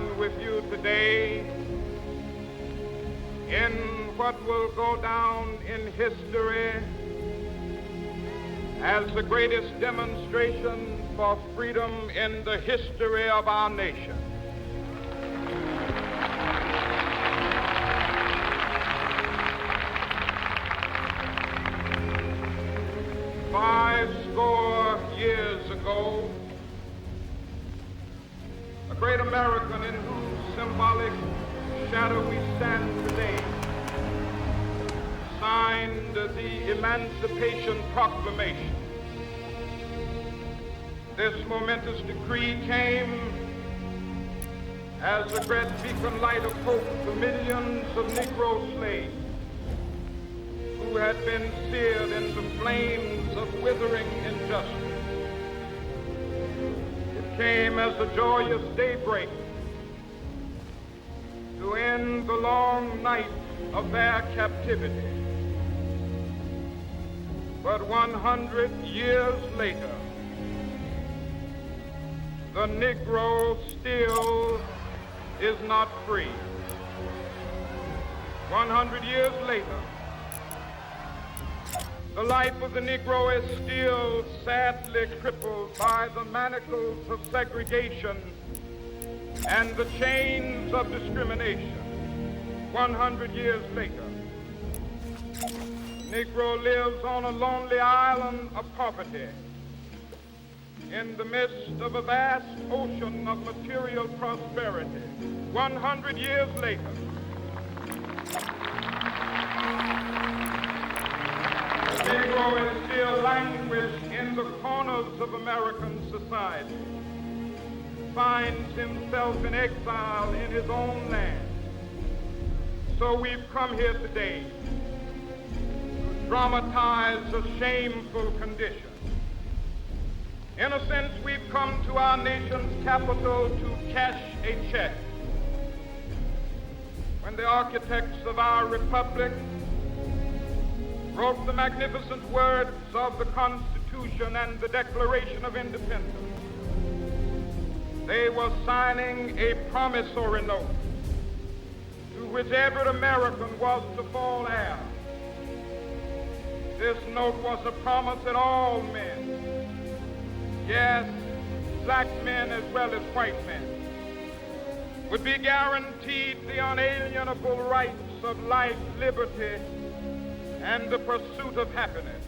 join with you today in what will go down in history as the greatest demonstration for freedom in the history of our nation. Fourscore years ago, a great American in whose symbolic shadow we stand today signed the Emancipation Proclamation. This momentous decree came as a great beacon light of hope to millions of Negro slaves who had been seared in the flames of withering injustice. It came as a joyous daybreak to end the long night of their captivity. But 100 years later, the Negro still is not free. 100 years later, the life of the Negro is still sadly crippled by the manacles of segregation and the chains of discrimination. 100 years later, Negro lives on a lonely island of poverty in the midst of a vast ocean of material prosperity. 100 years later, the Negro is still languished in the corners of American society, finds himself in exile in his own land. So we've come here today to dramatize a shameful condition. In a sense, we've come to our nation's capital to cash a check. When the architects of our republic wrote the magnificent words of the Constitution and the Declaration of Independence, they were signing a promissory note to which every American was to fall heir. This note was a promise that all men, yes, black men as well as white men, would be guaranteed the unalienable rights of life, liberty, and the pursuit of happiness.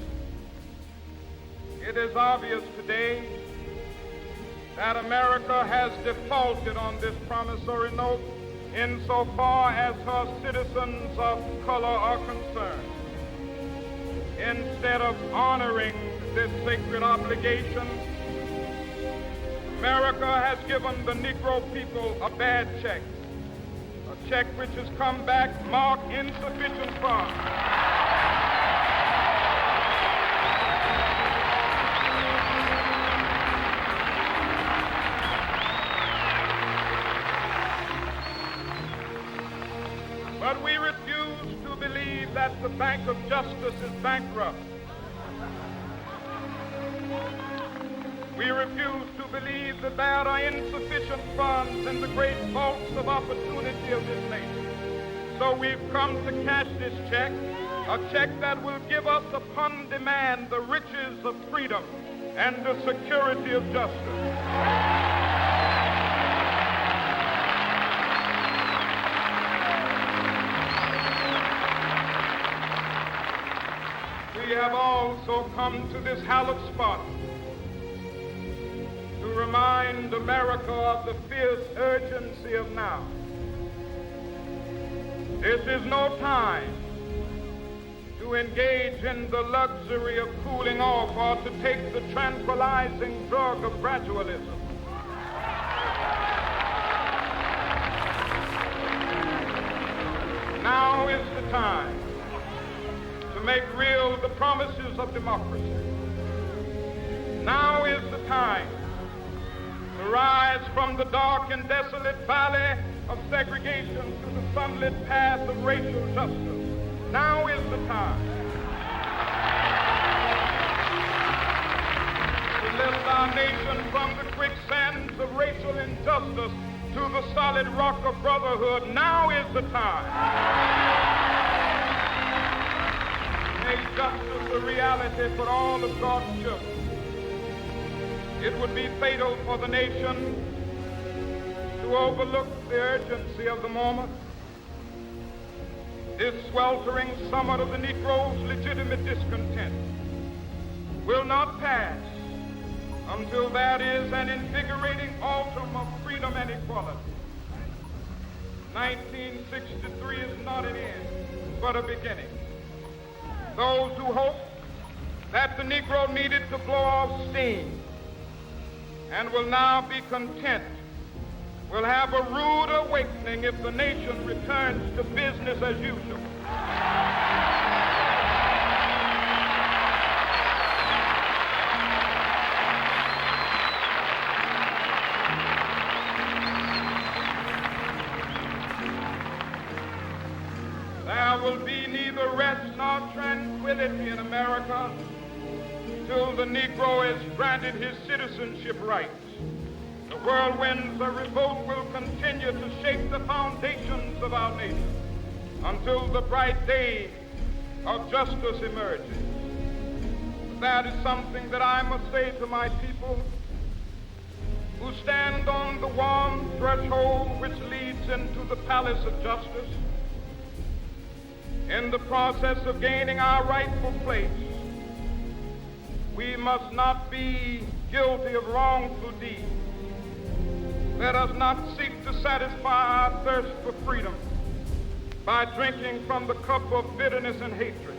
It is obvious today that America has defaulted on this promissory note insofar as her citizens of color are concerned. Instead of honoring this sacred obligation, America has given the Negro people a bad check, a check which has come back marked insufficient funds. But we refuse to believe that the Bank of Justice is bankrupt. We refuse to believe that there are insufficient funds in the great vaults of opportunity of this nation. So we've come to cash this check, a check that will give us upon demand the riches of freedom and the security of justice. We have also come to this hallowed spot to remind America of the fierce urgency of now. This is no time to engage in the luxury of cooling off or to take the tranquilizing drug of gradualism. Now is the time to make real the promises of democracy. Now is the time to rise from the dark and desolate valley of segregation to the sunlit path of racial justice. Now is the time to lift our nation from the quicksands of racial injustice to the solid rock of brotherhood, now is the time. Make justice a reality for all of God's children. It would be fatal for the nation to overlook the urgency of the moment. This sweltering summit of the Negro's legitimate discontent will not pass until that is an invigorating autumn of freedom and equality. 1963 is not an end, but a beginning. Those who hope that the Negro needed to blow off steam and will now be content will have a rude awakening if the nation returns to business as usual. There will be neither rest nor tranquility in America till the Negro is granted his citizenship rights. The whirlwinds of revolt will continue to shake the foundations of our nation until the bright day of justice emerges. But that is something that I must say to my people who stand on the warm threshold which leads into the palace of justice. In the process of gaining our rightful place, we must not be guilty of wrongful deeds. Let us not seek to satisfy our thirst for freedom by drinking from the cup of bitterness and hatred.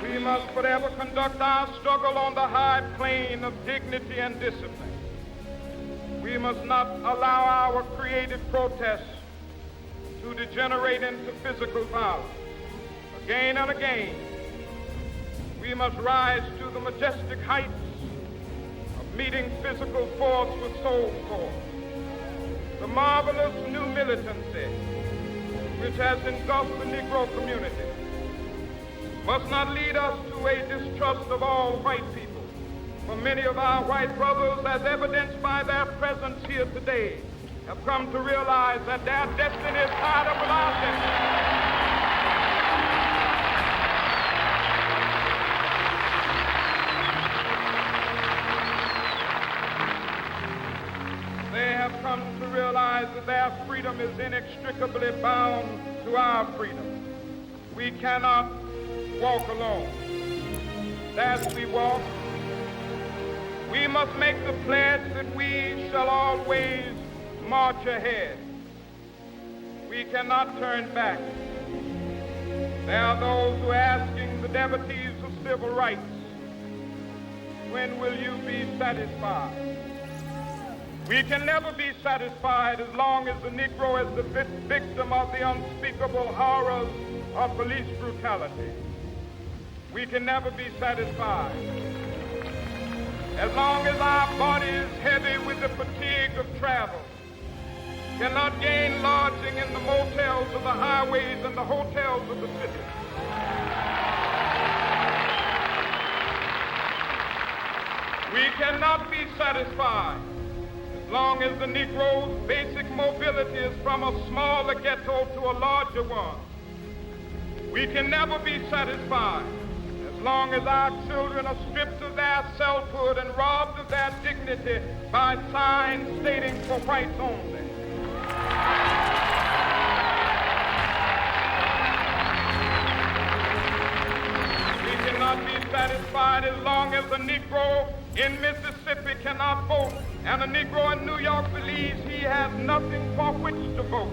We must forever conduct our struggle on the high plane of dignity and discipline. We must not allow our creative protests to degenerate into physical violence. Again and again, we must rise to the majestic heights of meeting physical force with soul force. The marvelous new militancy which has engulfed the Negro community must not lead us to a distrust of all white people. For many of our white brothers, as evidenced by their presence here today, have come to realize that their destiny is tied up with our destiny. They have come to realize that their freedom is inextricably bound to our freedom. We cannot walk alone. As we walk, we must make the pledge that we shall always march ahead. We cannot turn back. There are those who are asking the devotees of civil rights, when will you be satisfied? We can never be satisfied as long as the Negro is the victim of the unspeakable horrors of police brutality. We can never be satisfied as long as our body is heavy with the fatigue of travel, cannot gain lodging in the motels of the highways and the hotels of the city. We cannot be satisfied as long as the Negro's basic mobility is from a smaller ghetto to a larger one. We can never be satisfied as long as our children are stripped of their selfhood and robbed of their dignity by signs stating for whites only. We cannot be satisfied as long as the Negro in Mississippi cannot vote and a Negro in New York believes he has nothing for which to vote.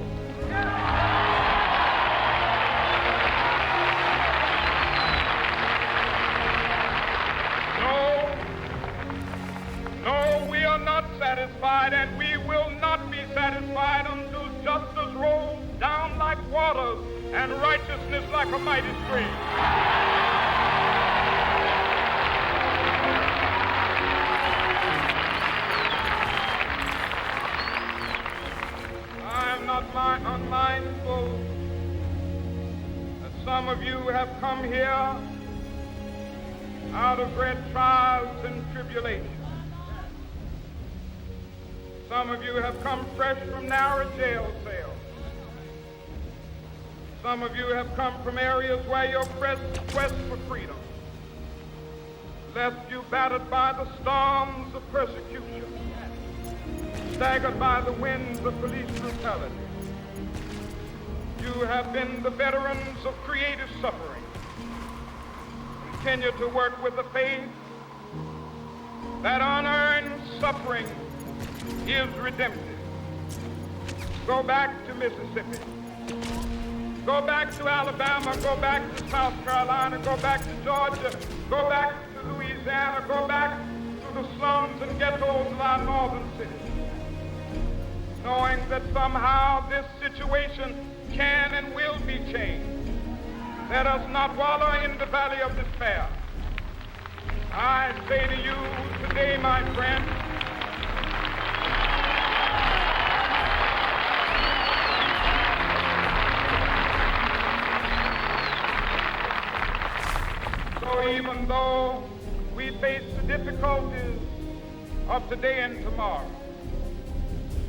No, we are not satisfied, and we will not be satisfied until justice rolls down like waters and righteousness like a mighty stream. I am not unmindful that some of of you have come here out of great trials and tribulations. Some of you have come fresh from narrow jail cells. Some of you have come from areas where your quest for freedom left you battered by the storms of persecution, staggered by the winds of police brutality. You have been the veterans of creative suffering. Continue to work with the faith that unearned suffering is redemptive. Go back to Mississippi. Go back to Alabama. Go back to South Carolina. Go back to Georgia. Go back to Louisiana. Go back to the slums and ghettos of our northern cities, knowing that somehow this situation can and will be changed. Let us not wallow in the valley of despair. I say to you today, my friend, so even though we face the difficulties of today and tomorrow,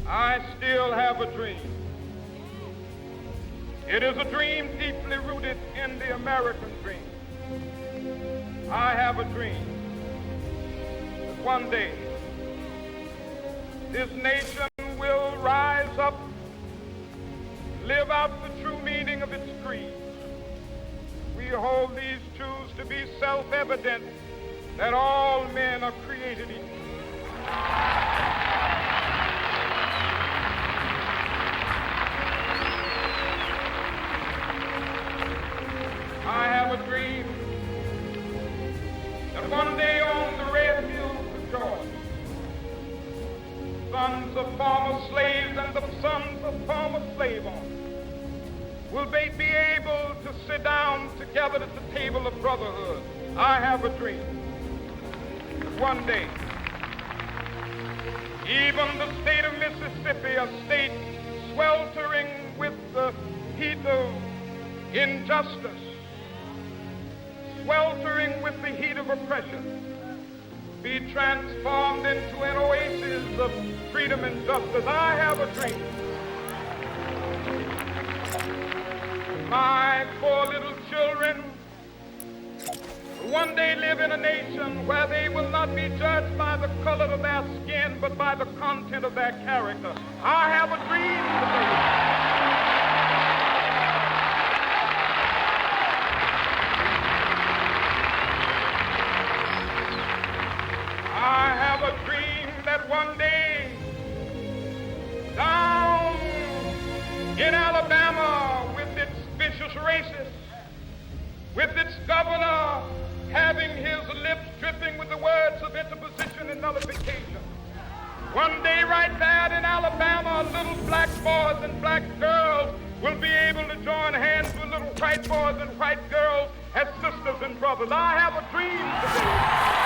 I still have a dream. It is a dream deeply rooted in the American dream. I have a dream that one day this nation will rise up, live out the true meaning of its creed. We hold these truths to be self-evident, that all men are created equal. I have a dream that one day on the red hills of Georgia, sons of former slaves and the sons of former slave owners will be able to sit down together at the table of brotherhood. I have a dream that one day, even the state of Mississippi, a state sweltering with the heat of injustice, sweltering with the heat of oppression, be transformed into an oasis of freedom and justice. I have a dream. My four little children will one day live in a nation where they will not be judged by the color of their skin, but by the content of their character. I have a dream today. I have a dream that one day down in Alabama, with its vicious races, with its governor having his lips dripping with the words of interposition and nullification, one day right there in Alabama, little black boys and black girls will be able to join hands with little white boys and white girls as sisters and brothers. I have a dream today.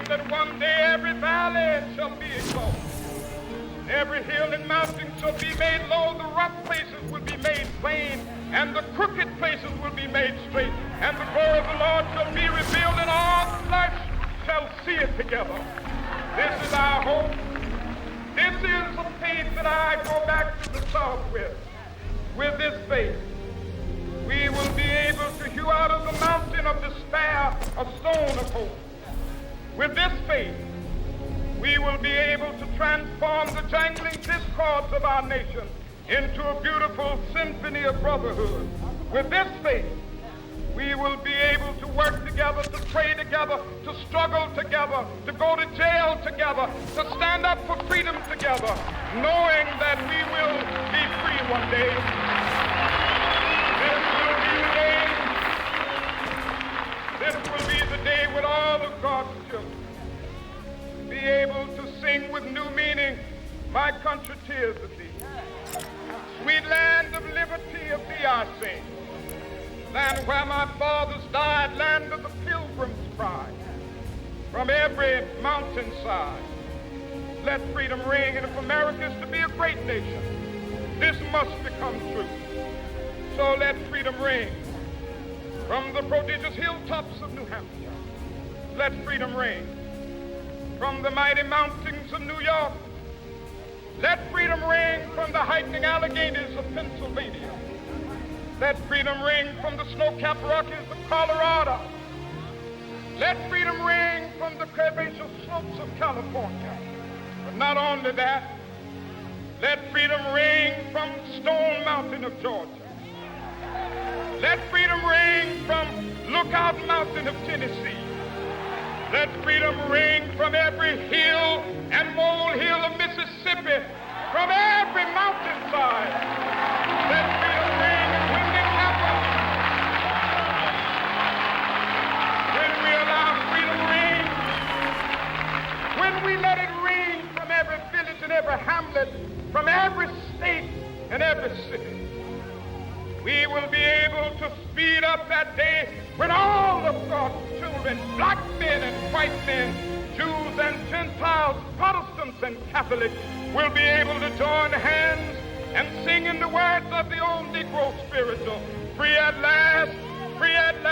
That one day every valley shall be exalted, every hill and mountain shall be made low, the rough places will be made plain, and the crooked places will be made straight, and the glory of the Lord shall be revealed, and all flesh shall see it together. This is our hope. This is the faith that I go back to the South with. With this faith, we will be able to hew out of the mountain of despair a stone of hope. With this faith, we will be able to transform the jangling discords of our nation into a beautiful symphony of brotherhood. With this faith, we will be able to work together, to pray together, to struggle together, to go to jail together, to stand up for freedom together, knowing that we will be free one day. This will be the day with all of God's children be able to sing with new meaning, my country tears of thee. Sweet land of liberty of thee I sing. Land where my fathers died, land of the pilgrim's pride. From every mountainside, let freedom ring. And if America is to be a great nation, this must become true. So let freedom ring from the prodigious hilltops of New Hampshire. Let freedom ring from the mighty mountains of New York. Let freedom ring from the heightening Alleghenies of Pennsylvania. Let freedom ring from the snow-capped Rockies of Colorado. Let freedom ring from the curvaceous slopes of California. But not only that, let freedom ring from Stone Mountain of Georgia. Let freedom ring from Lookout Mountain of Tennessee. Let freedom ring from every hill and molehill of Mississippi, from every mountainside. Let freedom ring when it happens. When we allow freedom ring, when we let it ring from every village and every hamlet, from every state and every city, we will be able to speed up that day when all of God's children, black men and white men, Jews and Gentiles, Protestants and Catholics, will be able to join hands and sing in the words of the old Negro spiritual, free at last, free at